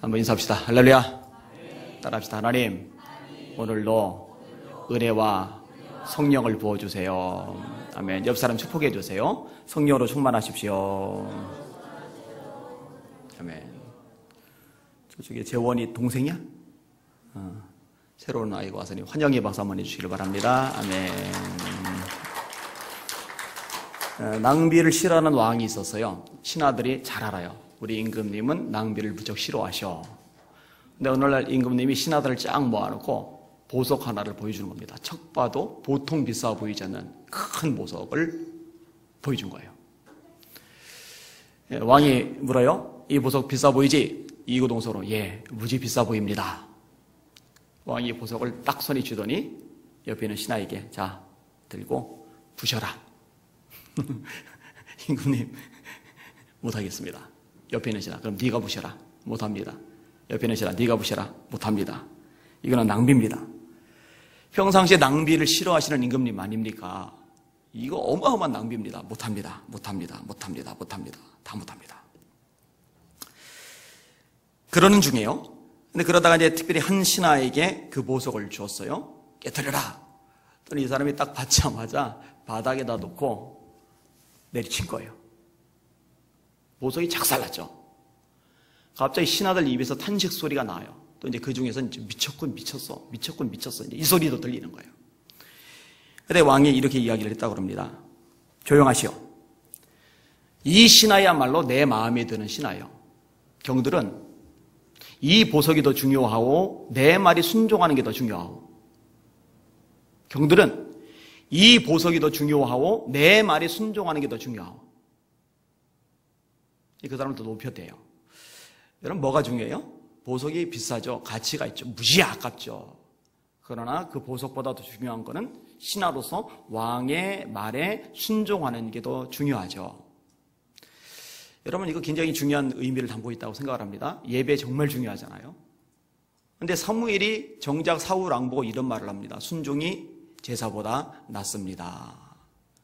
한번 인사합시다. 할렐루야. 따라합시다. 하나님, 오늘도 은혜와 성령을 부어주세요. 아멘. 옆 사람 축복해 주세요. 성령으로 충만하십시오. 아멘. 저쪽에 재원이 동생이야? 새로운 아이가 와서 환영의 박수 한번 해주시길 바랍니다. 아멘. 낭비를 싫어하는 왕이 있었어요. 신하들이 잘 알아요. 우리 임금님은 낭비를 무척 싫어하셔. 근데 오늘날 임금님이 신하들을 쫙 모아놓고 보석 하나를 보여주는 겁니다. 척 봐도 보통 비싸 보이지 않는 큰 보석을 보여준 거예요. 왕이 물어요. 이 보석 비싸 보이지? 이구동성으로 예, 무지 비싸 보입니다. 왕이 보석을 딱 손에 쥐더니 옆에 있는 신하에게 자, 들고 부셔라. 임금님 못하겠습니다. 옆에 있는 신하 그럼 네가 부셔라. 못합니다. 옆에 있는 신하 네가 부셔라. 못합니다. 이거는 낭비입니다. 평상시에 낭비를 싫어하시는 임금님 아닙니까? 이거 어마어마한 낭비입니다. 못합니다. 못합니다. 못합니다. 못합니다. 다 못합니다. 그러는 중에요. 근데 그러다가 이제 특별히 한 신하에게 그 보석을 주었어요. 깨뜨려라. 그랬더니 이 사람이 딱 받자마자 바닥에다 놓고 내리친 거예요. 보석이 작살났죠. 갑자기 신하들 입에서 탄식 소리가 나요. 또 이제 그 중에서 이제 미쳤군 미쳤어, 미쳤군 미쳤어 이제 이 소리도 들리는 거예요. 근데 왕이 이렇게 이야기를 했다고 합니다. 조용하시오. 이 신하야말로 내 마음에 드는 신하요. 경들은 이 보석이 더 중요하고 내 말이 순종하는 게 더 중요하고 경들은 이 보석이 더 중요하고 내 말이 순종하는 게 더 중요하고 그 사람을 더 높였대요. 여러분 뭐가 중요해요? 보석이 비싸죠. 가치가 있죠. 무지 아깝죠. 그러나 그 보석보다 더 중요한 거는 신하로서 왕의 말에 순종하는 게 더 중요하죠. 여러분 이거 굉장히 중요한 의미를 담고 있다고 생각을 합니다. 예배 정말 중요하잖아요. 그런데 사무엘이 정작 사울 왕 보고 이런 말을 합니다. 순종이 제사보다 낫습니다.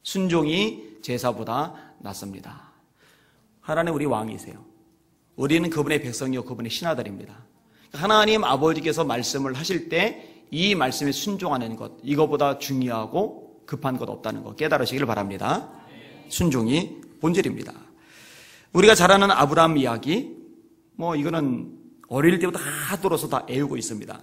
순종이 제사보다 낫습니다. 하나님 우리 왕이세요. 우리는 그분의 백성이요 그분의 신하들입니다. 하나님 아버지께서 말씀을 하실 때 이 말씀에 순종하는 것 이거보다 중요하고 급한 것 없다는 것 깨달으시길 바랍니다. 순종이 본질입니다. 우리가 잘 아는 아브라함 이야기 이거는 어릴 때부터 다 들어서 다 애우고 있습니다.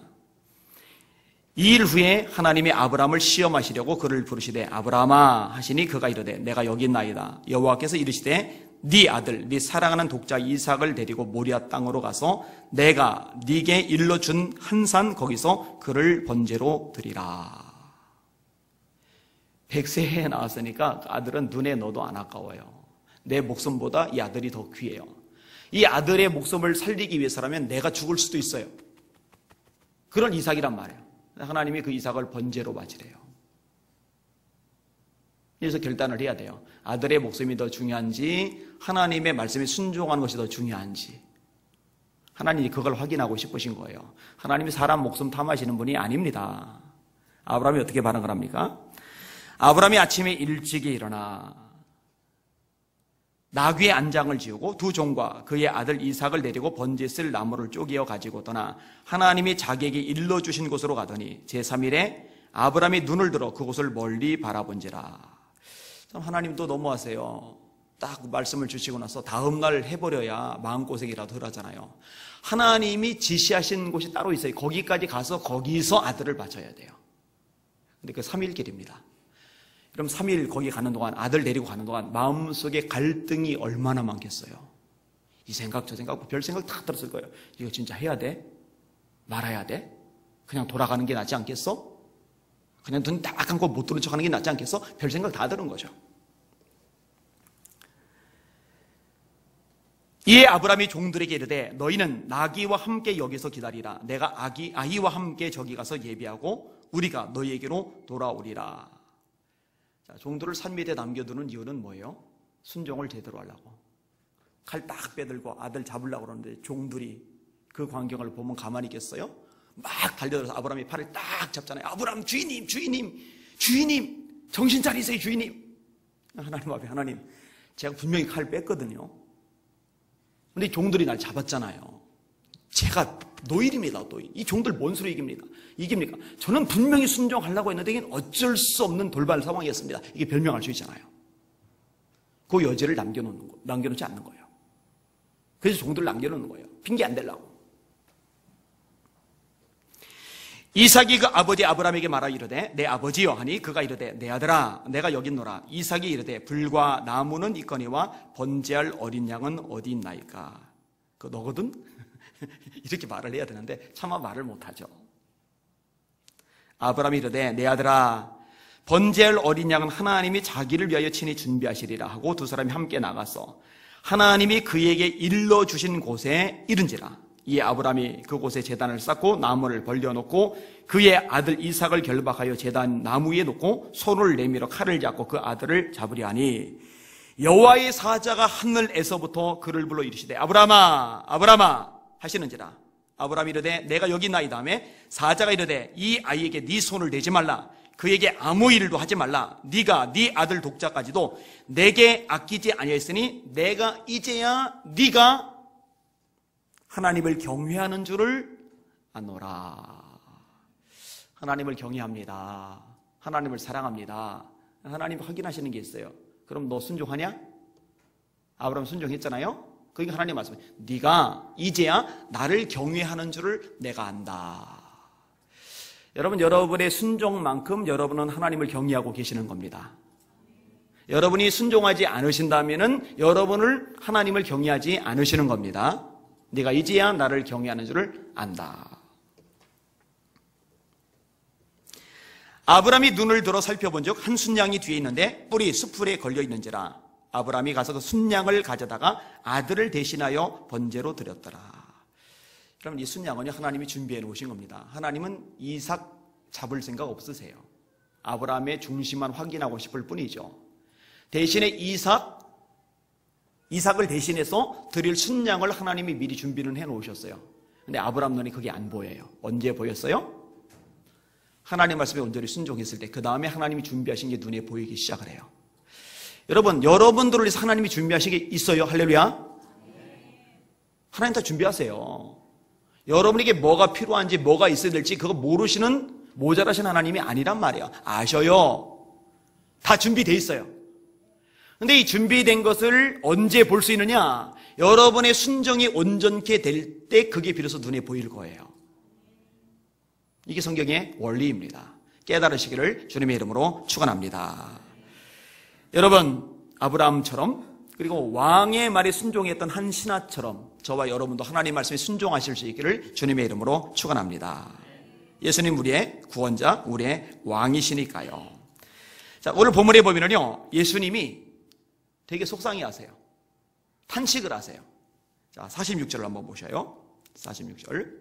2일 후에 하나님이 아브라함을 시험하시려고 그를 부르시되 아브라함아 하시니 그가 이르되 내가 여기 있나이다. 여호와께서 이르시되 네 아들 네 사랑하는 독자 이삭을 데리고 모리아 땅으로 가서 내가 네게 일러준 한 산 거기서 그를 번제로 드리라. 100세에 나왔으니까 아들은 눈에 넣어도 안 아까워요. 내 목숨보다 이 아들이 더 귀해요. 이 아들의 목숨을 살리기 위해서라면 내가 죽을 수도 있어요. 그런 이삭이란 말이에요. 하나님이 그 이삭을 번제로 바치래요. 그래서 결단을 해야 돼요. 아들의 목숨이 더 중요한지 하나님의 말씀에 순종하는 것이 더 중요한지 하나님이 그걸 확인하고 싶으신 거예요. 하나님이 사람 목숨 탐하시는 분이 아닙니다. 아브라함이 어떻게 반응을 합니까? 아브라함이 아침에 일찍이 일어나 나귀의 안장을 지우고 두 종과 그의 아들 이삭을 데리고 번제 쓸 나무를 쪼개어 가지고 떠나 하나님이 자기에게 일러주신 곳으로 가더니 제3일에 아브라함이 눈을 들어 그곳을 멀리 바라본지라. 참 하나님도 너무하세요. 딱 말씀을 주시고 나서 다음 날 해버려야 마음고생이라도 덜 하잖아요. 하나님이 지시하신 곳이 따로 있어요. 거기까지 가서 거기서 아들을 바쳐야 돼요. 근데 그 3일 길입니다. 그럼 3일 거기 가는 동안 아들 데리고 가는 동안 마음속에 갈등이 얼마나 많겠어요. 이 생각 저 생각 별 생각 다 들었을 거예요. 이거 진짜 해야 돼? 말아야 돼? 그냥 돌아가는 게 낫지 않겠어? 그냥 눈 딱 감고 못 들은 척하는 게 낫지 않겠어? 별 생각 다 들은 거죠. 이에 아브라함이 종들에게 이르되 너희는 나귀와 함께 여기서 기다리라. 내가 아이와 함께 저기 가서 예비하고 우리가 너희에게로 돌아오리라. 자, 종들을 산 밑에 남겨두는 이유는 뭐예요? 순종을 제대로 하려고. 칼 딱 빼들고 아들 잡으려고 그러는데 종들이 그 광경을 보면 가만히 있겠어요? 막 달려들어서 아브라함이 팔을 딱 잡잖아요. 아브라함 주인님 주인님 주인님 정신 차리세요 주인님. 하나님 앞에 하나님 제가 분명히 칼 뺐거든요. 근데 종들이 날 잡았잖아요. 제가 노일입니다. 노일. 이 종들 뭔 수로 이깁니까? 저는 분명히 순종하려고 했는데 이게 어쩔 수 없는 돌발 상황이었습니다. 이게 변명할 수 있잖아요. 그 여지를 남겨놓지 않는 거예요. 그래서 종들을 남겨놓는 거예요. 핑계 안 대려고. 이삭이 그 아버지 아브라함에게 말하 이르되 내 아버지여 하니 그가 이르되 내 아들아 내가 여기 있노라. 이삭이 이르되 불과 나무는 있거니와 번제할 어린 양은 어디 있나이까. 그 너거든? 이렇게 말을 해야 되는데 차마 말을 못하죠. 아브라함이 이르되 내 아들아 번제할 어린 양은 하나님이 자기를 위하여 친히 준비하시리라 하고 두 사람이 함께 나가서 하나님이 그에게 일러주신 곳에 이른지라. 이에 아브라함이 그곳에 제단을 쌓고 나무를 벌려놓고 그의 아들 이삭을 결박하여 제단 나무 위에 놓고 손을 내밀어 칼을 잡고 그 아들을 잡으려 하니 여호와의 사자가 하늘에서부터 그를 불러 이르시되 아브라함아 아브라함아 하시는지라. 아브라함이 이르되 내가 여기 있나이다. 다음에 사자가 이르되 이 아이에게 네 손을 대지 말라. 그에게 아무 일도 하지 말라. 네가 네 아들 독자까지도 내게 아끼지 아니하였으니 내가 이제야 네가 하나님을 경외하는 줄을 아노라. 하나님을 경외합니다. 하나님을 사랑합니다. 하나님 확인하시는 게 있어요. 그럼 너 순종하냐? 아브라함 순종했잖아요. 그러니까 하나님 말씀해 네가 이제야 나를 경외하는 줄을 내가 안다. 여러분, 여러분의 순종만큼 여러분은 하나님을 경외하고 계시는 겁니다. 여러분이 순종하지 않으신다면 여러분을 하나님을 경외하지 않으시는 겁니다. 네가 이제야 나를 경외하는 줄을 안다. 아브라함이 눈을 들어 살펴본 적 한 순양이 뒤에 있는데 뿔이 숯불에 걸려 있는지라. 아브라함이 가서 그 순양을 가져다가 아들을 대신하여 번제로 드렸더라. 그럼 이 순양은 하나님이 준비해 놓으신 겁니다. 하나님은 이삭 잡을 생각 없으세요. 아브라함의 중심만 확인하고 싶을 뿐이죠. 대신에 이삭을 대신해서 드릴 순양을 하나님이 미리 준비는 해 놓으셨어요. 근데 아브라함 눈에 그게 안 보여요. 언제 보였어요? 하나님 말씀에 온전히 순종했을 때, 그 다음에 하나님이 준비하신 게 눈에 보이기 시작을 해요. 여러분, 여러분들을 위해서 하나님이 준비하신 게 있어요. 할렐루야. 하나님 다 준비하세요. 여러분에게 뭐가 필요한지, 뭐가 있어야 될지 그거 모르시는 모자라신 하나님이 아니란 말이에요. 아셔요. 다 준비되어 있어요. 근데 이 준비된 것을 언제 볼 수 있느냐? 여러분의 순종이 온전케 될 때 그게 비로소 눈에 보일 거예요. 이게 성경의 원리입니다. 깨달으시기를 주님의 이름으로 축원합니다. 여러분, 아브라함처럼 그리고 왕의 말에 순종했던 한 신하처럼 저와 여러분도 하나님 말씀에 순종하실 수 있기를 주님의 이름으로 축원합니다. 예수님 우리의 구원자, 우리의 왕이시니까요. 자, 오늘 본문에 보면요, 예수님이 되게 속상해하세요. 탄식을 하세요. 자, 46절을 한번 보셔요. 46절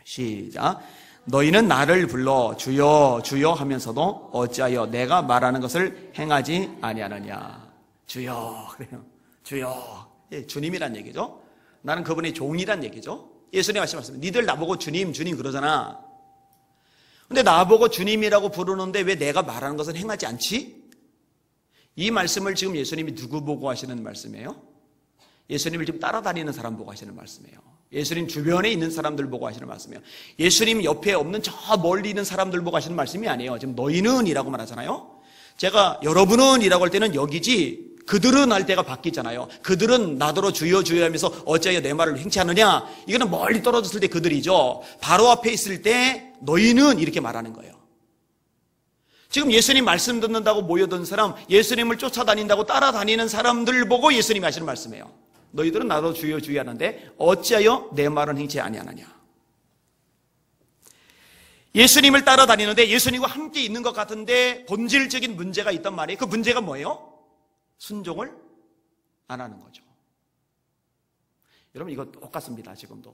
시작. 너희는 나를 불러 주여 주여 하면서도 어찌하여 내가 말하는 것을 행하지 아니하느냐. 주여, 그래요. 주여. 예, 주님이란 얘기죠. 나는 그분의 종이란 얘기죠. 예수님 말씀하셨습니다. 니들 나보고 주님 주님 그러잖아. 근데 나보고 주님이라고 부르는데 왜 내가 말하는 것은 행하지 않지? 이 말씀을 지금 예수님이 누구 보고 하시는 말씀이에요? 예수님을 지금 따라다니는 사람 보고 하시는 말씀이에요. 예수님 주변에 있는 사람들 보고 하시는 말씀이에요. 예수님 옆에 없는 저 멀리 있는 사람들 보고 하시는 말씀이 아니에요. 지금 너희는 이라고 말하잖아요. 제가 여러분은 이라고 할 때는 여기지, 그들은 할 때가 바뀌잖아요. 그들은 나더러 주여 주여 하면서 어찌하여 내 말을 행치 않느냐. 이거는 멀리 떨어졌을 때 그들이죠. 바로 앞에 있을 때 너희는 이렇게 말하는 거예요. 지금 예수님 말씀 듣는다고 모여든 사람, 예수님을 쫓아다닌다고 따라다니는 사람들 보고 예수님이 하시는 말씀이에요. 너희들은 나도 주여 주여 하는데 어찌하여 내 말은 행치 아니하느냐. 예수님을 따라다니는데 예수님과 함께 있는 것 같은데 본질적인 문제가 있단 말이에요. 그 문제가 뭐예요? 순종을 안 하는 거죠. 여러분, 이거 똑같습니다. 지금도.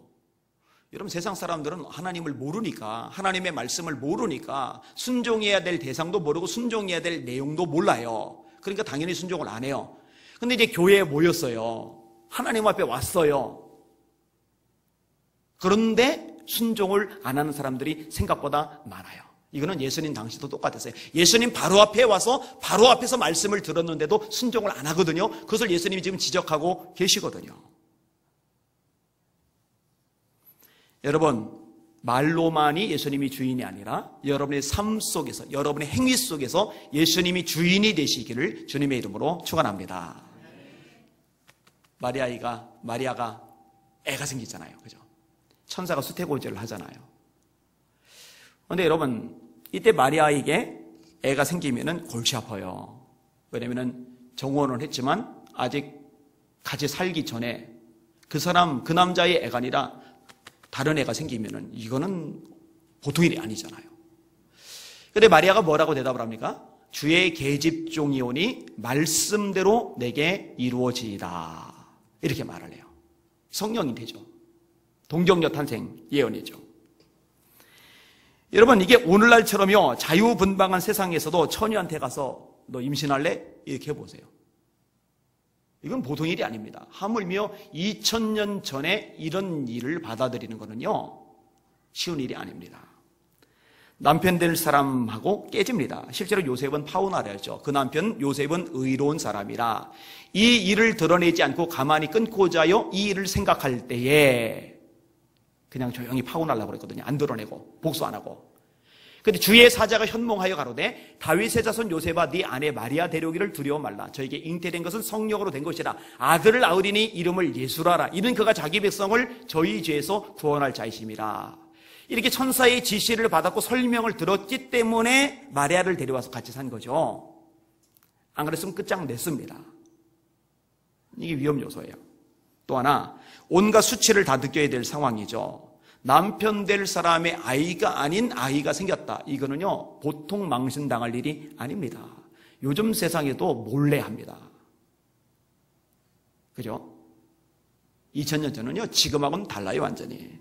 여러분, 세상 사람들은 하나님을 모르니까, 하나님의 말씀을 모르니까 순종해야 될 대상도 모르고 순종해야 될 내용도 몰라요. 그러니까 당연히 순종을 안 해요. 근데 이제 교회에 모였어요. 하나님 앞에 왔어요. 그런데 순종을 안 하는 사람들이 생각보다 많아요. 이거는 예수님 당시도 똑같았어요. 예수님 바로 앞에 와서 바로 앞에서 말씀을 들었는데도 순종을 안 하거든요. 그것을 예수님이 지금 지적하고 계시거든요. 여러분, 말로만이 예수님이 주인이 아니라 여러분의 삶 속에서, 여러분의 행위 속에서 예수님이 주인이 되시기를 주님의 이름으로 축원합니다. 마리아가 애가 생기잖아요. 그죠? 천사가 수태고지를 하잖아요. 그런데 여러분, 이때 마리아에게 애가 생기면은 골치 아파요. 왜냐면은 정원을 했지만 아직 같이 살기 전에 그 남자의 애가 아니라 다른 애가 생기면은 이거는 보통 일이 아니잖아요. 근데 마리아가 뭐라고 대답을 합니까? 주의 계집종이오니 말씀대로 내게 이루어지이다. 이렇게 말을 해요. 성령이 되죠. 동정녀 탄생 예언이죠. 여러분, 이게 오늘날처럼요, 자유분방한 세상에서도 처녀한테 가서 너 임신할래? 이렇게 해보세요. 이건 보통 일이 아닙니다. 하물며 2000년 전에 이런 일을 받아들이는 거는요, 쉬운 일이 아닙니다. 남편 될 사람하고 깨집니다. 실제로 요셉은 파혼하려죠. 그 남편 요셉은 의로운 사람이라 이 일을 드러내지 않고 가만히 끊고자요 이 일을 생각할 때에 그냥 조용히 파혼하려고 그랬거든요. 안 드러내고 복수 안 하고. 그런데 주의 사자가 현몽하여 가로되 다윗의 자손 요셉아 네 아내 마리아 데려오기를 두려워 말라. 저에게 잉태된 것은 성령으로 된 것이라. 아들을 낳으리니 이름을 예수라라. 이는 그가 자기 백성을 저희 죄에서 구원할 자이심이라. 이렇게 천사의 지시를 받았고 설명을 들었기 때문에 마리아를 데려와서 같이 산 거죠. 안 그랬으면 끝장냈습니다. 이게 위험 요소예요. 또 하나, 온갖 수치를 다 느껴야 될 상황이죠. 남편 될 사람의 아이가 아닌 아이가 생겼다. 이거는요, 보통 망신당할 일이 아닙니다. 요즘 세상에도 몰래 합니다. 그죠? 2000년 전은요, 지금하고는 달라요, 완전히.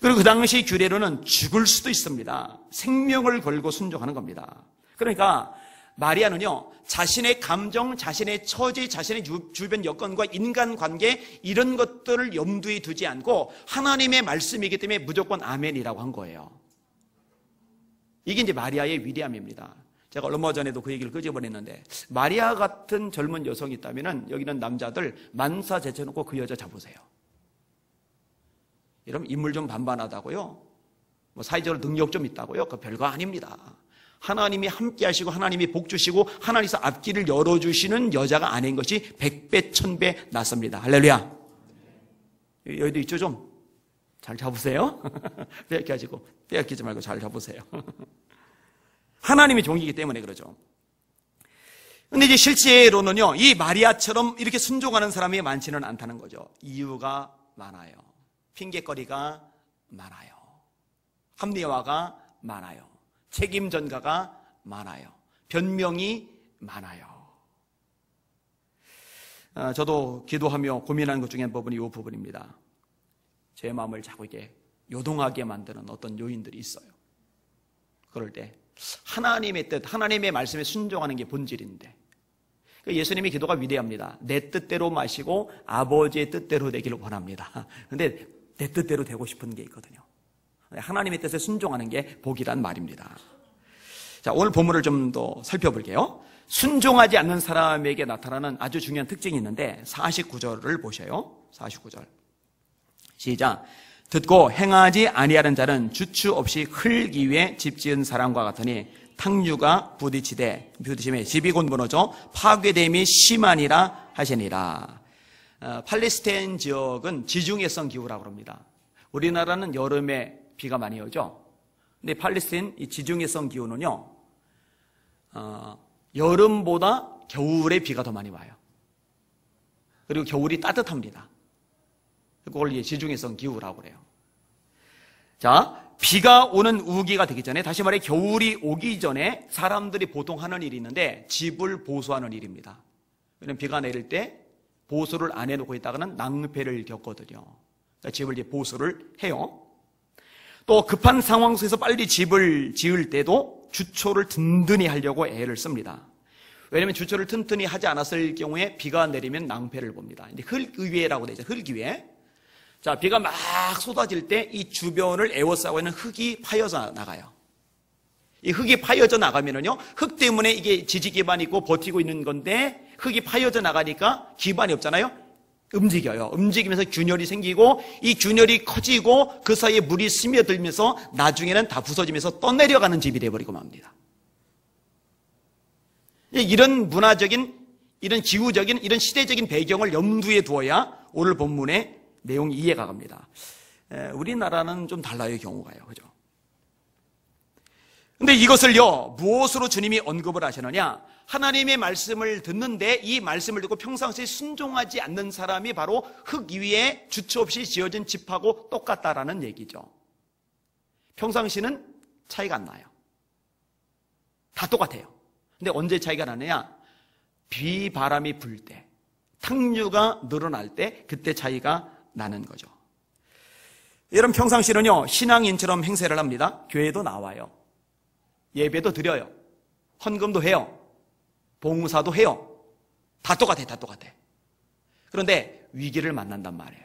그리고 그 당시 규례로는 죽을 수도 있습니다. 생명을 걸고 순종하는 겁니다. 그러니까 마리아는요, 자신의 감정, 자신의 처지, 자신의 주변 여건과 인간관계 이런 것들을 염두에 두지 않고 하나님의 말씀이기 때문에 무조건 아멘이라고 한 거예요. 이게 이제 마리아의 위대함입니다. 제가 얼마 전에도 그 얘기를 끄집어냈는데 마리아 같은 젊은 여성이 있다면 여기는 남자들 만사 제쳐놓고 그 여자 잡으세요. 여러분, 인물 좀 반반하다고요? 뭐 사회적으로 능력 좀 있다고요? 그거 별거 아닙니다. 하나님이 함께 하시고 하나님이 복 주시고 하나님께서 앞길을 열어주시는 여자가 아닌 것이 100배 1000배 낫습니다. 할렐루야. 여기도 있죠? 좀 잘 잡으세요. 빼앗기지 말고 잘 잡으세요. 하나님이 종이기 때문에 그러죠. 근데 이제 실제로는요, 이 마리아처럼 이렇게 순종하는 사람이 많지는 않다는 거죠. 이유가 많아요. 핑계거리가 많아요. 합리화가 많아요. 책임 전가가 많아요. 변명이 많아요. 저도 기도하며 고민하는 것 중에 한 부분이 이 부분입니다. 제 마음을 자꾸 이렇게 요동하게 만드는 어떤 요인들이 있어요. 그럴 때 하나님의 뜻, 하나님의 말씀에 순종하는 게 본질인데, 예수님의 기도가 위대합니다. 내 뜻대로 마시고 아버지의 뜻대로 되기를 원합니다. 그런데 내 뜻대로 되고 싶은 게 있거든요. 하나님의 뜻에 순종하는 게 복이란 말입니다. 자, 오늘 본문을 좀 더 살펴볼게요. 순종하지 않는 사람에게 나타나는 아주 중요한 특징이 있는데 49절을 보셔요. 49절. 시작. 듣고 행하지 아니하는 자는 주추 없이 흙 위에 집 지은 사람과 같으니 탕류가 부딪히매 집이 곧 무너져 파괴됨이 심하니라 하시니라. 팔레스타인 지역은 지중해성 기후라고 합니다. 우리나라는 여름에 비가 많이 오죠. 근데 팔레스타인 이 지중해성 기후는요, 여름보다 겨울에 비가 더 많이 와요. 그리고 겨울이 따뜻합니다. 그걸 지중해성 기후라고 그래요. 자, 비가 오는 우기가 되기 전에, 다시 말해 겨울이 오기 전에 사람들이 보통 하는 일이 있는데 집을 보수하는 일입니다. 왜냐하면 비가 내릴 때 보수를 안 해놓고 있다가는 낭패를 겪거든요. 그러니까 집을 이제 보수를 해요. 또 급한 상황 속에서 빨리 집을 지을 때도 주초를 든든히 하려고 애를 씁니다. 왜냐하면 주초를 튼튼히 하지 않았을 경우에 비가 내리면 낭패를 봅니다. 이제 흙위에라고 되죠. 흙위에. 자, 비가 막 쏟아질 때 이 주변을 에워싸고 있는 흙이 파여져 나가요. 이 흙이 파여져 나가면은요, 흙 때문에 이게 지지 기반이 있고 버티고 있는 건데 흙이 파여져 나가니까 기반이 없잖아요. 움직여요. 움직이면서 균열이 생기고 이 균열이 커지고 그 사이에 물이 스며들면서 나중에는 다 부서지면서 떠내려가는 집이 되어버리고 맙니다. 이런 문화적인, 이런 기후적인, 이런 시대적인 배경을 염두에 두어야 오늘 본문의 내용이 이해가 갑니다. 우리나라는 좀 달라요, 경우가요. 그죠? 근데 이것을요, 무엇으로 주님이 언급을 하시느냐? 하나님의 말씀을 듣는데 이 말씀을 듣고 평상시에 순종하지 않는 사람이 바로 흙 위에 주체 없이 지어진 집하고 똑같다라는 얘기죠. 평상시는 차이가 안 나요. 다 똑같아요. 근데 언제 차이가 나느냐? 비바람이 불 때, 탕류가 늘어날 때 그때 차이가 나는 거죠. 여러분 평상시는요, 신앙인처럼 행세를 합니다. 교회도 나와요. 예배도 드려요. 헌금도 해요. 봉사도 해요. 다 똑같아, 다 똑같아. 그런데 위기를 만난단 말이에요.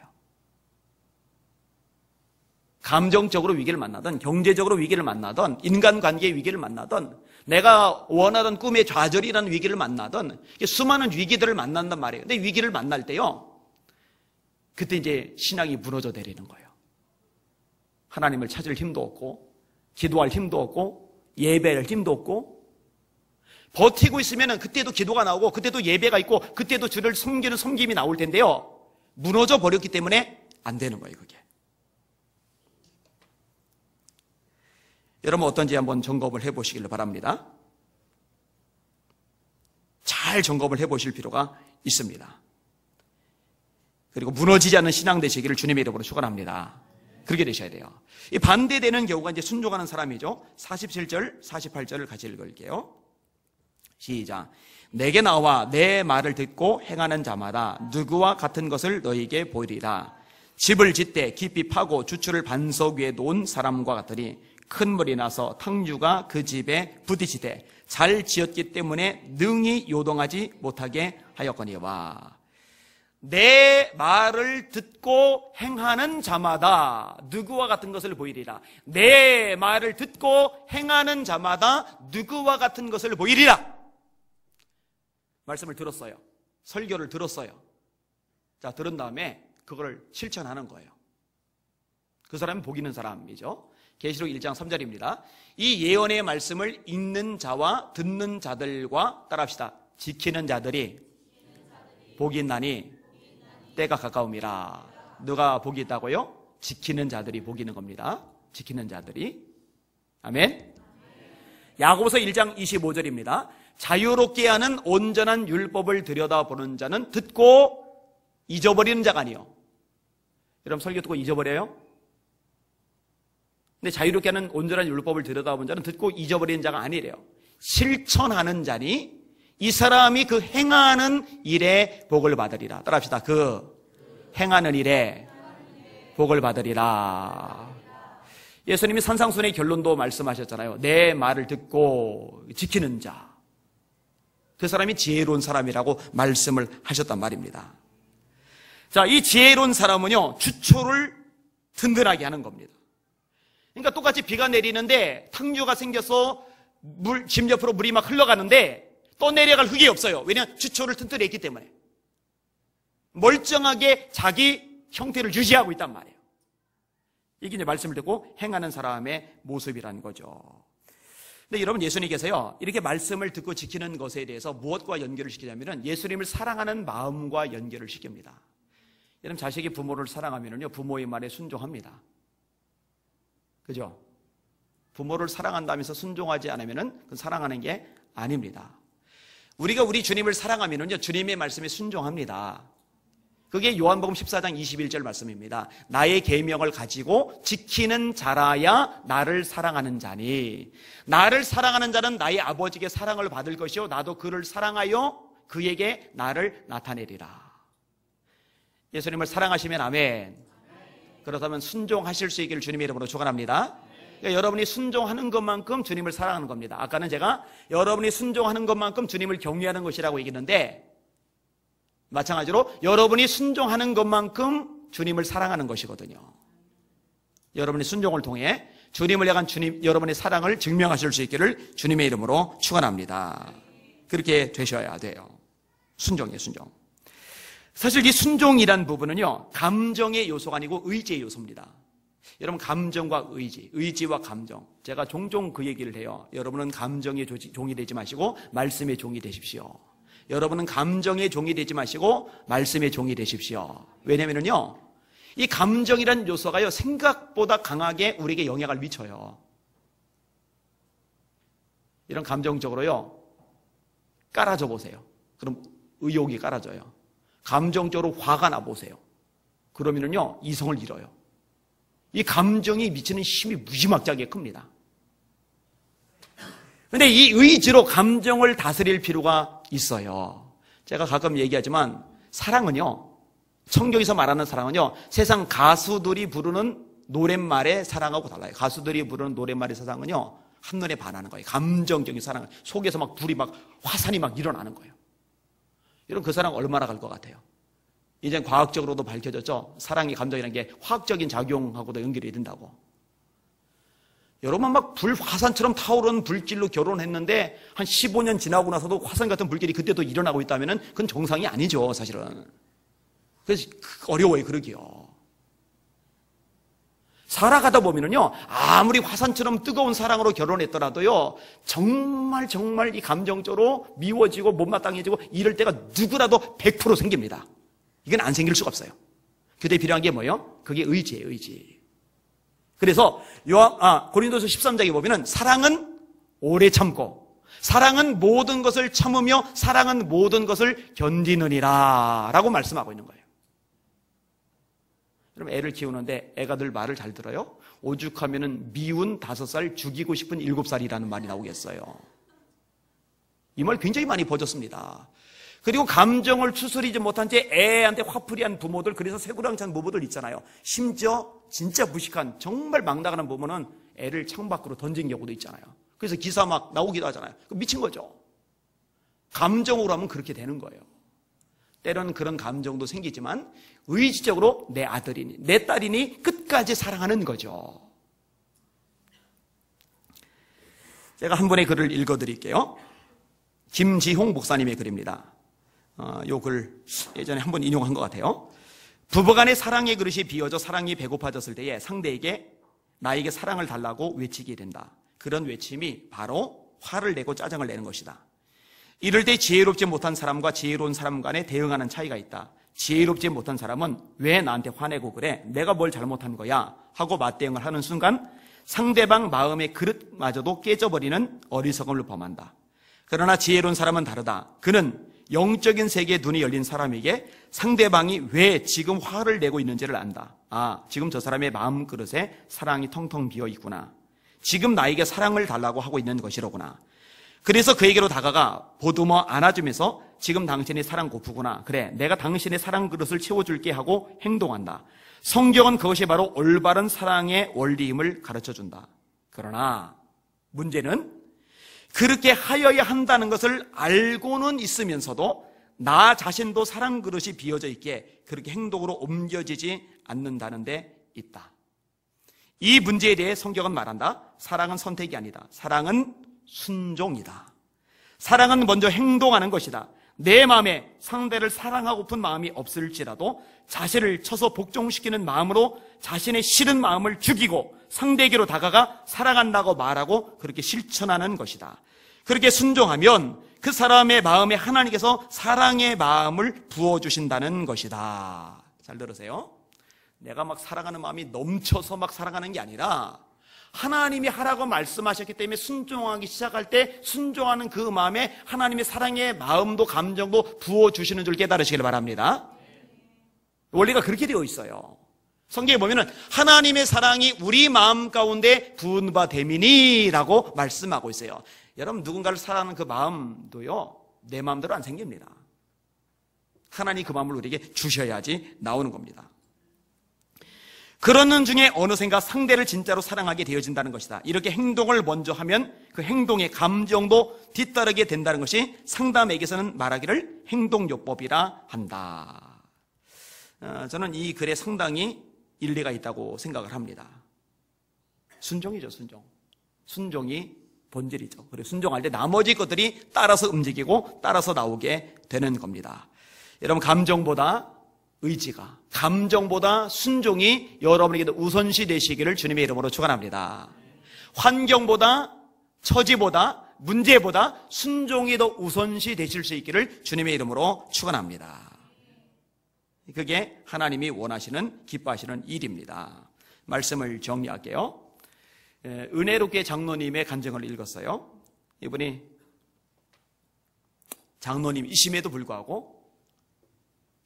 감정적으로 위기를 만나든 경제적으로 위기를 만나든 인간관계의 위기를 만나든 내가 원하던 꿈의 좌절이라는 위기를 만나든 수많은 위기들을 만난단 말이에요. 근데 위기를 만날 때요, 그때 이제 신앙이 무너져 내리는 거예요. 하나님을 찾을 힘도 없고 기도할 힘도 없고 예배할 힘도 없고 버티고 있으면 그때도 기도가 나오고 그때도 예배가 있고 그때도 주를 섬기는 섬김이 나올 텐데요, 무너져 버렸기 때문에 안 되는 거예요. 그게. 여러분 어떤지 한번 점검을 해보시길 바랍니다. 잘 점검을 해보실 필요가 있습니다. 그리고 무너지지 않는 신앙 되시기를 주님의 이름으로 축원합니다. 그렇게 되셔야 돼요. 이 반대되는 경우가 이제 순종하는 사람이죠. 47절, 48절을 같이 읽을게요. 시작. 내게 나와 내 말을 듣고 행하는 자마다 누구와 같은 것을 너희에게 보이리라. 집을 짓되 깊이 파고 주추를 반석 위에 놓은 사람과 같으니 큰 물이 나서 탕류가 그 집에 부딪히되 잘 지었기 때문에 능히 요동하지 못하게 하였거니와. 내 말을 듣고 행하는 자마다 누구와 같은 것을 보이리라. 내 말을 듣고 행하는 자마다 누구와 같은 것을 보이리라. 말씀을 들었어요. 설교를 들었어요. 자, 들은 다음에 그걸 실천하는 거예요. 그 사람이 복 있는 사람이죠. 계시록 1장 3절입니다. 이 예언의 말씀을 읽는 자와 듣는 자들과 따라합시다. 지키는 자들이 복이 있나니 때가 가까움이라. 누가 복이 있다고요? 지키는 자들이 복이 있는 겁니다. 지키는 자들이. 아멘. 야고보서 1장 25절입니다. 자유롭게 하는 온전한 율법을 들여다보는 자는 듣고 잊어버리는 자가 아니요. 여러분 설교 듣고 잊어버려요? 근데 자유롭게 하는 온전한 율법을 들여다보는 자는 듣고 잊어버리는 자가 아니래요. 실천하는 자니 이 사람이 그 행하는 일에 복을 받으리라. 따라합시다. 그 행하는 일에 복을 받으리라. 예수님이 산상순의 결론도 말씀하셨잖아요. 내 말을 듣고 지키는 자, 그 사람이 지혜로운 사람이라고 말씀을 하셨단 말입니다. 자, 이 지혜로운 사람은요, 주초를 든든하게 하는 겁니다. 그러니까 똑같이 비가 내리는데 탕류가 생겨서 집 옆으로 물이 막 흘러가는데 떠내려갈 흙이 없어요. 왜냐하면 주초를 튼튼히 했기 때문에. 멀쩡하게 자기 형태를 유지하고 있단 말이에요. 이게 이제 말씀을 듣고 행하는 사람의 모습이라는 거죠. 근데 여러분 예수님께서요, 이렇게 말씀을 듣고 지키는 것에 대해서 무엇과 연결을 시키냐면은 예수님을 사랑하는 마음과 연결을 시킵니다. 여러분 자식이 부모를 사랑하면은요, 부모의 말에 순종합니다. 그죠? 부모를 사랑한다면서 순종하지 않으면은 그건 사랑하는 게 아닙니다. 우리가 우리 주님을 사랑하면은요, 주님의 말씀에 순종합니다. 그게 요한복음 14장 21절 말씀입니다. 나의 계명을 가지고 지키는 자라야 나를 사랑하는 자니, 나를 사랑하는 자는 나의 아버지께 사랑을 받을 것이요 나도 그를 사랑하여 그에게 나를 나타내리라. 예수님을 사랑하시면 아멘. 그렇다면 순종하실 수 있기를 주님의 이름으로 축원합니다. 그러니까 여러분이 순종하는 것만큼 주님을 사랑하는 겁니다. 아까는 제가 여러분이 순종하는 것만큼 주님을 경외하는 것이라고 얘기했는데, 마찬가지로 여러분이 순종하는 것만큼 주님을 사랑하는 것이거든요. 여러분의 순종을 통해 주님을 향한 여러분의 사랑을 증명하실 수 있기를 주님의 이름으로 축원합니다. 그렇게 되셔야 돼요. 순종이에요, 순종. 사실 이 순종이란 부분은요, 감정의 요소가 아니고 의지의 요소입니다. 여러분, 감정과 의지, 의지와 감정. 제가 종종 그 얘기를 해요. 여러분은 감정의 종이 되지 마시고 말씀의 종이 되십시오. 여러분은 감정의 종이 되지 마시고 말씀의 종이 되십시오. 왜냐면은요, 이 감정이란 요소가요, 생각보다 강하게 우리에게 영향을 미쳐요. 이런 감정적으로요, 깔아줘 보세요. 그럼 의욕이 깔아져요. 감정적으로 화가 나 보세요. 그러면은요, 이성을 잃어요. 이 감정이 미치는 힘이 무지막지하게 큽니다. 그런데 이 의지로 감정을 다스릴 필요가 있어요. 제가 가끔 얘기하지만 사랑은요, 성경에서 말하는 사랑은요, 세상 가수들이 부르는 노랫말의 사랑하고 달라요. 가수들이 부르는 노랫말의 사랑은요, 한눈에 반하는 거예요. 감정적인 사랑, 속에서 막 불이 막 화산이 막 일어나는 거예요. 여러분, 그 사랑 얼마나 갈 것 같아요? 이제 과학적으로도 밝혀졌죠. 사랑의 감정이라는 게 화학적인 작용하고도 연결이 된다고. 여러분, 막 화산처럼 타오르는 불길로 결혼했는데 한 15년 지나고 나서도 화산 같은 불길이 그때도 일어나고 있다면 그건 정상이 아니죠, 사실은. 그래서 어려워요, 그러기요. 살아가다 보면은요, 아무리 화산처럼 뜨거운 사랑으로 결혼했더라도요, 정말 이 감정적으로 미워지고 못마땅해지고 이럴 때가 누구라도 100% 생깁니다. 이건 안 생길 수가 없어요. 그때 필요한 게 뭐예요? 그게 의지예요, 의지. 그래서 고린도서 13장에 보면은 사랑은 오래 참고, 사랑은 모든 것을 참으며, 사랑은 모든 것을 견디느니라 라고 말씀하고 있는 거예요. 그럼 애를 키우는데 애가 늘 말을 잘 들어요? 오죽하면은 미운 5살, 죽이고 싶은 7살이라는 말이 나오겠어요. 이 말 굉장히 많이 퍼졌습니다. 그리고 감정을 추스리지 못한 채 애한테 화풀이한 부모들, 그래서 새구랑찬 부모들 있잖아요. 심지어 진짜 무식한, 정말 막 나가는 부모는 애를 창밖으로 던진 경우도 있잖아요. 그래서 기사 막 나오기도 하잖아요. 미친 거죠. 감정으로 하면 그렇게 되는 거예요. 때로는 그런 감정도 생기지만 의지적으로 내 아들이니 내 딸이니 끝까지 사랑하는 거죠. 제가 한 분의 글을 읽어드릴게요. 김지홍 목사님의 글입니다. 요 글 예전에 한 번 인용한 것 같아요. 부부간의 사랑의 그릇이 비어져 사랑이 배고파졌을 때에 상대에게 나에게 사랑을 달라고 외치게 된다. 그런 외침이 바로 화를 내고 짜증을 내는 것이다. 이럴 때 지혜롭지 못한 사람과 지혜로운 사람 간에 대응하는 차이가 있다. 지혜롭지 못한 사람은 왜 나한테 화내고 그래? 내가 뭘 잘못한 거야? 하고 맞대응을 하는 순간 상대방 마음의 그릇마저도 깨져버리는 어리석음을 범한다. 그러나 지혜로운 사람은 다르다. 그는 영적인 세계에 눈이 열린 사람에게 상대방이 왜 지금 화를 내고 있는지를 안다. 지금 저 사람의 마음 그릇에 사랑이 텅텅 비어 있구나. 지금 나에게 사랑을 달라고 하고 있는 것이로구나. 그래서 그에게로 다가가 보듬어 안아주면서 지금 당신이 사랑 고프구나. 그래, 내가 당신의 사랑 그릇을 채워줄게 하고 행동한다. 성경은 그것이 바로 올바른 사랑의 원리임을 가르쳐준다. 그러나 문제는 그렇게 하여야 한다는 것을 알고는 있으면서도 나 자신도 사랑 그릇이 비어져 있기에 그렇게 행동으로 옮겨지지 않는다는 데 있다. 이 문제에 대해 성경은 말한다. 사랑은 선택이 아니다. 사랑은 순종이다. 사랑은 먼저 행동하는 것이다. 내 마음에 상대를 사랑하고픈 마음이 없을지라도 자신을 쳐서 복종시키는 마음으로 자신의 싫은 마음을 죽이고 상대에게로 다가가 사랑한다고 말하고 그렇게 실천하는 것이다. 그렇게 순종하면 그 사람의 마음에 하나님께서 사랑의 마음을 부어주신다는 것이다. 잘 들으세요. 내가 막 사랑하는 마음이 넘쳐서 막 사랑하는 게 아니라 하나님이 하라고 말씀하셨기 때문에 순종하기 시작할 때 순종하는 그 마음에 하나님의 사랑의 마음도 감정도 부어주시는 줄 깨달으시길 바랍니다. 원리가 그렇게 되어 있어요. 성경에 보면은 하나님의 사랑이 우리 마음 가운데 부은 바 됨이니라고 말씀하고 있어요. 여러분, 누군가를 사랑하는 그 마음도요, 내 마음대로 안 생깁니다. 하나님이 그 마음을 우리에게 주셔야지 나오는 겁니다. 그러는 중에 어느샌가 상대를 진짜로 사랑하게 되어진다는 것이다. 이렇게 행동을 먼저 하면 그 행동의 감정도 뒤따르게 된다는 것이 상담에게서는 말하기를 행동요법이라 한다. 저는 이 글에 상당히 일리가 있다고 생각을 합니다. 순종이죠, 순종. 순종이 본질이죠. 그리고 순종할 때 나머지 것들이 따라서 움직이고 따라서 나오게 되는 겁니다. 여러분, 감정보다 의지가, 감정보다 순종이 여러분에게도 우선시 되시기를 주님의 이름으로 축원합니다. 환경보다, 처지보다, 문제보다 순종이 더 우선시 되실 수 있기를 주님의 이름으로 축원합니다. 그게 하나님이 원하시는, 기뻐하시는 일입니다. 말씀을 정리할게요. 은혜롭게 장로님의 간증을 읽었어요. 이분이 장로님이심에도 불구하고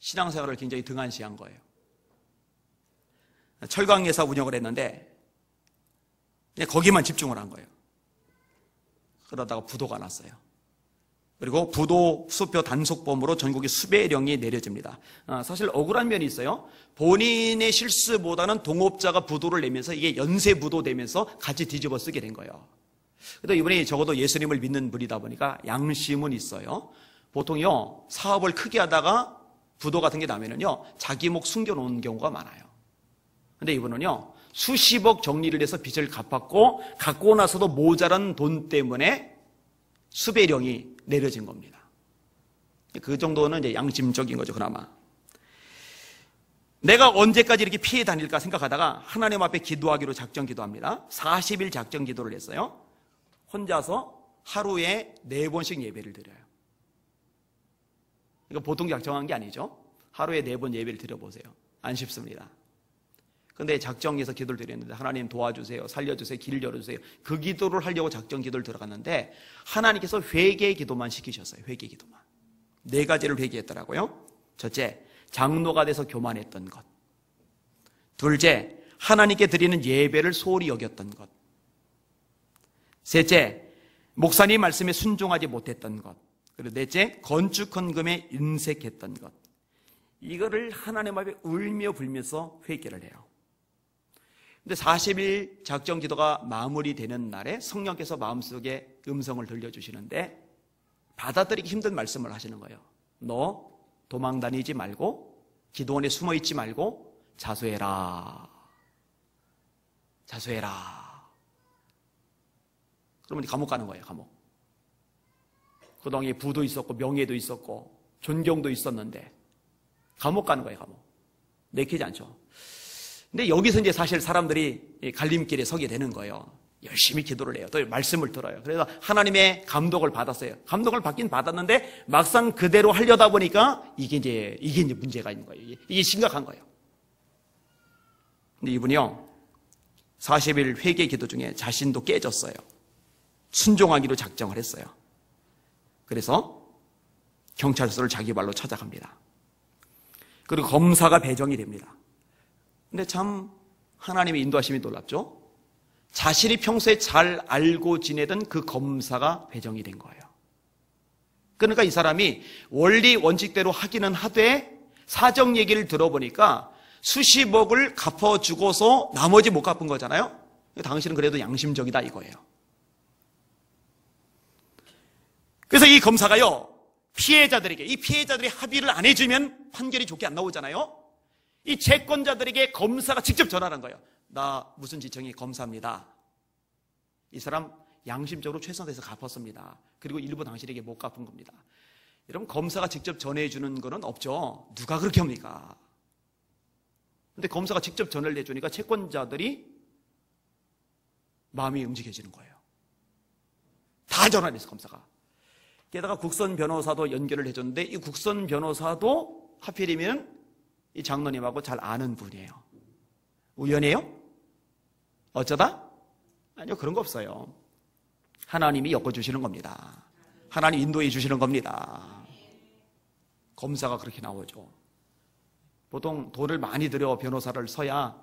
신앙생활을 굉장히 등한시한 거예요. 철강예사 운영을 했는데 그냥 거기만 집중을 한 거예요. 그러다가 부도가 났어요. 그리고 부도 수표 단속범으로 전국에 수배의 령이 내려집니다. 사실 억울한 면이 있어요. 본인의 실수보다는 동업자가 부도를 내면서 이게 연쇄 부도되면서 같이 뒤집어 쓰게 된 거예요. 그래도 이분이 적어도 예수님을 믿는 분이다 보니까 양심은 있어요. 보통요, 사업을 크게 하다가 부도 같은 게 나면은요, 자기 목 숨겨놓은 경우가 많아요. 근데 이분은요, 수십억 정리를 해서 빚을 갚았고, 갖고 나서도 모자란 돈 때문에 수배령이 내려진 겁니다. 그 정도는 이제 양심적인 거죠, 그나마. 내가 언제까지 이렇게 피해 다닐까 생각하다가 하나님 앞에 기도하기로 작정 기도합니다. 40일 작정 기도를 했어요. 혼자서 하루에 4번씩 예배를 드려요. 이거 보통 작정한 게 아니죠. 하루에 4번 예배를 드려보세요. 안 쉽습니다. 근데 작정해서 기도를 드렸는데 하나님 도와주세요, 살려주세요, 길을 열어주세요. 그 기도를 하려고 작정 기도를 들어갔는데 하나님께서 회개 기도만 시키셨어요. 회개 기도만. 4가지를 회개했더라고요. 첫째, 장로가 돼서 교만했던 것. 둘째, 하나님께 드리는 예배를 소홀히 여겼던 것. 셋째, 목사님 말씀에 순종하지 못했던 것. 그리고 넷째, 건축 헌금에 인색했던 것. 이거를 하나님 앞에 울며 불면서 회개를 해요. 근데 40일 작정 기도가 마무리되는 날에 성령께서 마음속에 음성을 들려주시는데 받아들이기 힘든 말씀을 하시는 거예요. 너 도망 다니지 말고 기도원에 숨어 있지 말고 자수해라. 자수해라. 그러면 감옥 가는 거예요. 감옥. 그동안에 부도 있었고 명예도 있었고 존경도 있었는데 감옥 가는 거예요. 감옥. 내키지 않죠. 근데 여기서 이제 사실 사람들이 갈림길에 서게 되는 거예요. 열심히 기도를 해요. 또 말씀을 들어요. 그래서 하나님의 감독을 받았어요. 감독을 받긴 받았는데 막상 그대로 하려다 보니까 이게 이제 문제가 있는 거예요. 이게 심각한 거예요. 근데 이분이요, 40일 회개 기도 중에 자신도 깨졌어요. 순종하기로 작정을 했어요. 그래서 경찰서를 자기 발로 찾아갑니다. 그리고 검사가 배정이 됩니다. 근데 참 하나님의 인도하심이 놀랍죠? 자신이 평소에 잘 알고 지내던 그 검사가 배정이 된 거예요. 그러니까 이 사람이 원리 원칙대로 하기는 하되 사정 얘기를 들어보니까 수십억을 갚아주고서 나머지 못 갚은 거잖아요. 당신은 그래도 양심적이다 이거예요. 그래서 이 검사가요, 피해자들에게, 이 피해자들이 합의를 안 해주면 판결이 좋게 안 나오잖아요. 이 채권자들에게 검사가 직접 전화를 한 거예요. 나 무슨 지청이 검사입니다. 이 사람 양심적으로 최선에서 갚았습니다. 그리고 일부 당신에게 못 갚은 겁니다. 여러분, 검사가 직접 전해주는 거는 없죠. 누가 그렇게 합니까? 근데 검사가 직접 전화를 해주니까 채권자들이 마음이 움직여지는 거예요. 다 전화를 했어, 검사가. 게다가 국선 변호사도 연결을 해줬는데 이 국선 변호사도 하필이면 이 장로님하고 잘 아는 분이에요. 우연이에요? 어쩌다? 아니요, 그런 거 없어요. 하나님이 엮어주시는 겁니다. 하나님 인도해 주시는 겁니다. 검사가 그렇게 나오죠. 보통 돈을 많이 들여 변호사를 서야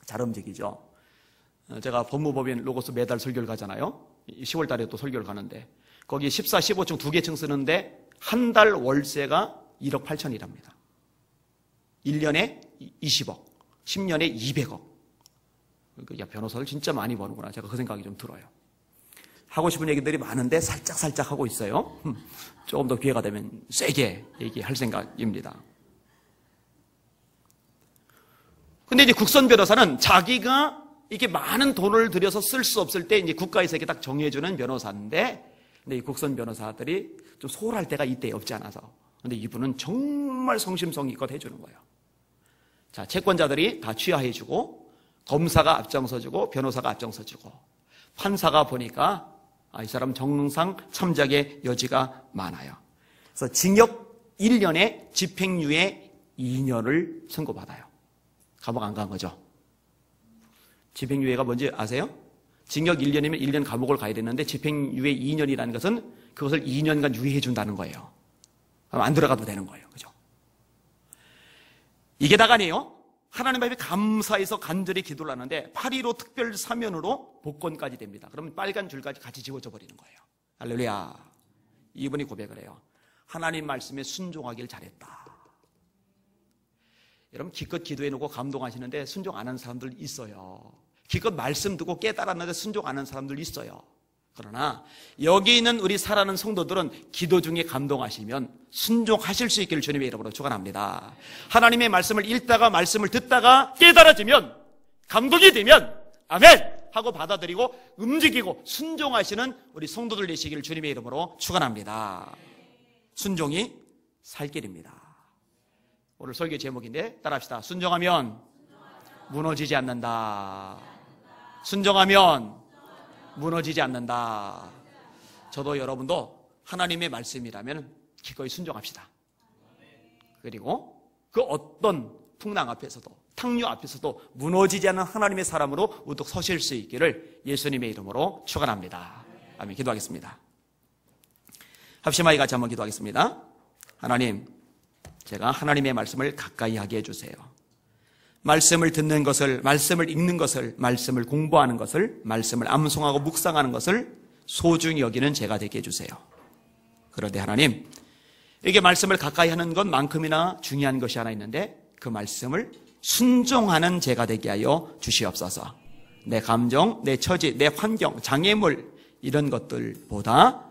잘 움직이죠. 제가 법무법인 로고스 매달 설교를 가잖아요. 10월 달에 또 설교를 가는데 거기 14, 15층 2개층 쓰는데 한 달 월세가 1억 8천이랍니다. 1년에 20억, 10년에 200억. 야, 변호사를 진짜 많이 버는구나. 제가 그 생각이 좀 들어요. 하고 싶은 얘기들이 많은데 살짝 하고 있어요. 조금 더 기회가 되면 세게 얘기할 생각입니다. 근데 이제 국선 변호사는 자기가 이렇게 많은 돈을 들여서 쓸 수 없을 때 이제 국가에서 이렇게 딱 정해주는 변호사인데, 근데 이 국선 변호사들이 좀 소홀할 때가 이때 없지 않아서 근데 이분은 정말 성심성의껏 해주는 거예요. 자, 채권자들이 다 취하해주고, 검사가 앞장서주고, 변호사가 앞장서주고, 판사가 보니까 이 사람 정상 참작의 여지가 많아요. 그래서 징역 1년에 집행유예 2년을 선고받아요. 감옥 안 간 거죠. 집행유예가 뭔지 아세요? 징역 1년이면 1년 감옥을 가야 되는데 집행유예 2년이라는 것은 그것을 2년간 유예해 준다는 거예요. 그럼 안 들어가도 되는 거예요. 그죠? 이게 다가 아니에요. 하나님 앞에 감사해서 간절히 기도를 하는데 8.15 특별 사면으로 복권까지 됩니다. 그러면 빨간 줄까지 같이 지워져 버리는 거예요. 할렐루야. 이분이 고백을 해요. 하나님 말씀에 순종하길 잘했다. 여러분 기껏 기도해놓고 감동하시는데 순종 안 하는 사람들 있어요. 기껏 말씀 듣고 깨달았는데 순종 안 하는 사람들 있어요. 그러나 여기 있는 우리 사랑하는 성도들은 기도 중에 감동하시면 순종하실 수 있기를 주님의 이름으로 축원합니다. 하나님의 말씀을 읽다가 말씀을 듣다가 깨달아지면 감동이 되면 아멘 하고 받아들이고 움직이고 순종하시는 우리 성도들 되시기를 주님의 이름으로 축원합니다. 순종이 살 길입니다. 오늘 설교 제목인데 따라합시다. 순종하면 무너지지 않는다. 순종하면 무너지지 않는다. 저도 여러분도 하나님의 말씀이라면 기꺼이 순종합시다. 그리고 그 어떤 풍랑 앞에서도 탕류 앞에서도 무너지지 않는 하나님의 사람으로 우뚝 서실 수 있기를 예수님의 이름으로 축원합니다. 아멘. 기도하겠습니다. 합심하여 같이 한번 기도하겠습니다. 하나님, 제가 하나님의 말씀을 가까이 하게 해주세요. 말씀을 듣는 것을, 말씀을 읽는 것을, 말씀을 공부하는 것을, 말씀을 암송하고 묵상하는 것을 소중히 여기는 제가 되게 해주세요. 그런데 하나님, 이게 말씀을 가까이 하는 것만큼이나 중요한 것이 하나 있는데 그 말씀을 순종하는 제가 되게 하여 주시옵소서. 내 감정, 내 처지, 내 환경, 장애물 이런 것들보다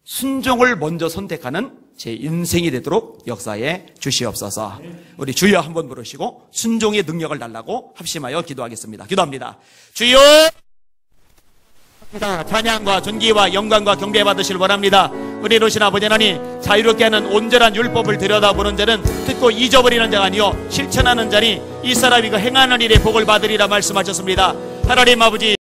순종을 먼저 선택하는 제 인생이 되도록 역사해 주시옵소서. 우리 주여 한번 부르시고 순종의 능력을 달라고 합심하여 기도하겠습니다. 기도합니다. 주여, 찬양과 존귀와 영광과 경배 받으시길 원합니다. 우리 이루신 아버지 하나님, 자유롭게 하는 온전한 율법을 들여다보는 자는 듣고 잊어버리는 자가 아니요 실천하는 자니 이 사람이 그 행하는 일에 복을 받으리라 말씀하셨습니다. 하나님 아버지,